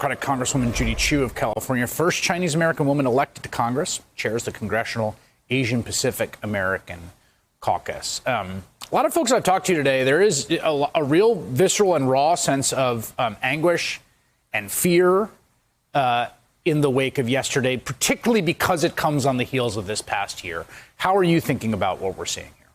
Democratic Congresswoman Judy Chu of California, first Chinese American woman elected to Congress, chairs the Congressional Asian Pacific American Caucus. A lot of folks I've talked to today, there is a real visceral and raw sense of anguish and fear in the wake of yesterday, particularly because it comes on the heels of this past year. How are you thinking about what we're seeing here?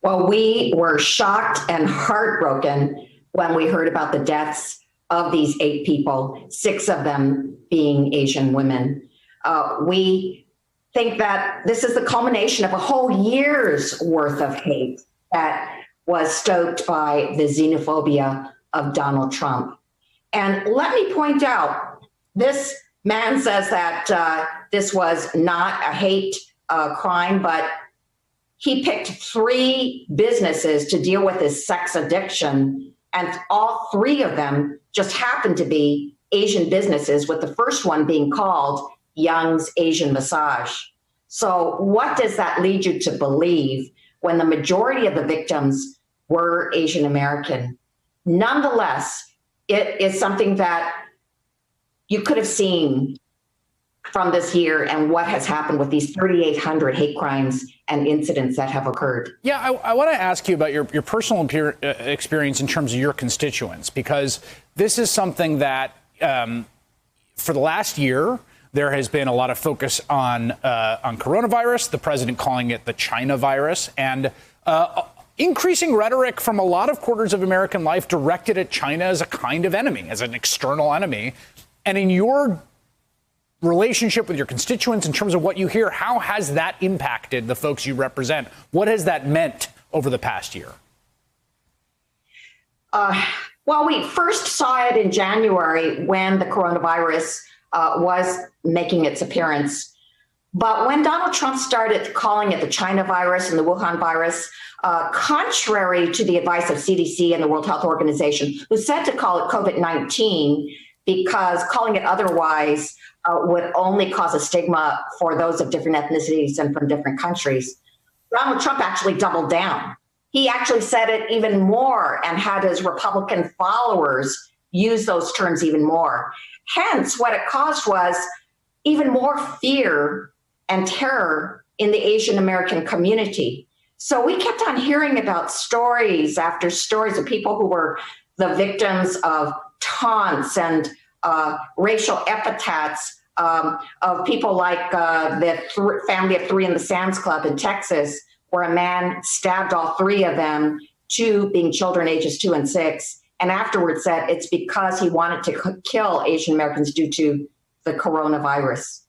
Well, we were shocked and heartbroken when we heard about the deaths of these 8 people, 6 of them being Asian women. We think that this is the culmination of a whole year's worth of hate that was stoked by the xenophobia of Donald Trump. And let me point out, this man says that this was not a hate crime, but he picked 3 businesses to deal with his sex addiction, and all 3 of them just happened to be Asian businesses, with the first one being called Young's Asian Massage. So what does that lead you to believe when the majority of the victims were Asian American? Nonetheless, it is something that you could have seen from this year and what has happened with these 3,800 hate crimes and incidents that have occurred. Yeah, I want to ask you about your personal experience in terms of your constituents, because this is something that for the last year, there has been a lot of focus on coronavirus, the president calling it the China virus, and increasing rhetoric from a lot of quarters of American life directed at China as a kind of enemy, as an external enemy. And in your relationship with your constituents, in terms of what you hear, how has that impacted the folks you represent? What has that meant over the past year? Well, we first saw it in January when the coronavirus was making its appearance. But when Donald Trump started calling it the China virus and the Wuhan virus, contrary to the advice of CDC and the World Health Organization, who said to call it COVID-19 because calling it otherwise would only cause a stigma for those of different ethnicities and from different countries, Donald Trump actually doubled down. He actually said it even more and had his Republican followers use those terms even more. Hence, what it caused was even more fear and terror in the Asian American community. So we kept on hearing about stories after stories of people who were the victims of taunts and racial epithets of people like the family of 3 in the Sam's Club in Texas, where a man stabbed all 3 of them, 2 being children ages 2 and 6, and afterwards said it's because he wanted to kill Asian Americans due to the coronavirus.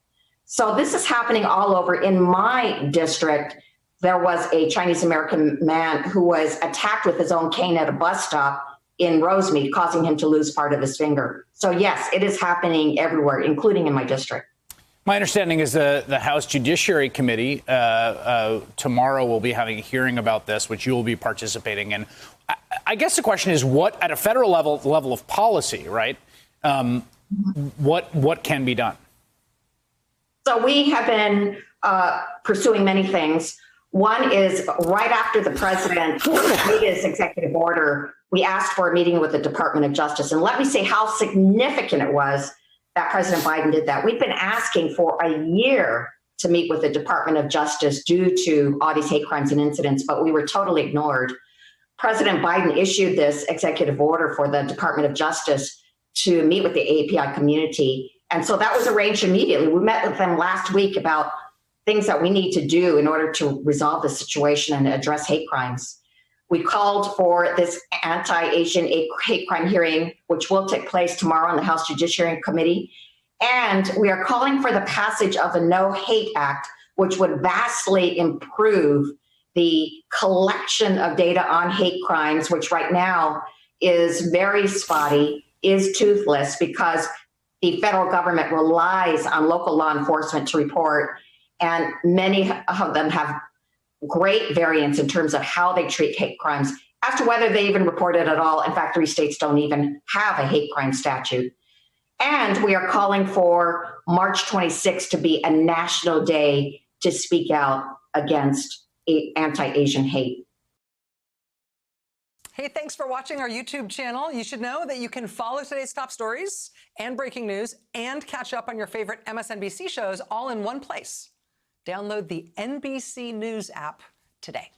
So this is happening all over. In my district, there was a Chinese American man who was attacked with his own cane at a bus stop in Rosemead, causing him to lose part of his finger. So yes, it is happening everywhere, including in my district. My understanding is the House Judiciary Committee tomorrow will be having a hearing about this, which you will be participating in. I guess the question is, what at a federal level of policy, right? What can be done? So we have been pursuing many things. One is right after the president made his executive order, we asked for a meeting with the Department of Justice. And let me say how significant it was that President Biden did that. We've been asking for a year to meet with the Department of Justice due to all these hate crimes and incidents, but we were totally ignored. President Biden issued this executive order for the Department of Justice to meet with the API community. And so that was arranged immediately. We met with them last week about things that we need to do in order to resolve the situation and address hate crimes. We called for this anti-Asian hate crime hearing, which will take place tomorrow in the House Judiciary Committee. And we are calling for the passage of the No Hate Act, which would vastly improve the collection of data on hate crimes, which right now is very spotty, is toothless, because the federal government relies on local law enforcement to report, and many of them have great variance in terms of how they treat hate crimes as to whether they even report it at all. In fact, 3 states don't even have a hate crime statute. And we are calling for March 26th to be a national day to speak out against anti-Asian hate. Hey, thanks for watching our YouTube channel. You should know that you can follow today's top stories and breaking news and catch up on your favorite MSNBC shows all in one place. Download the NBC News app today.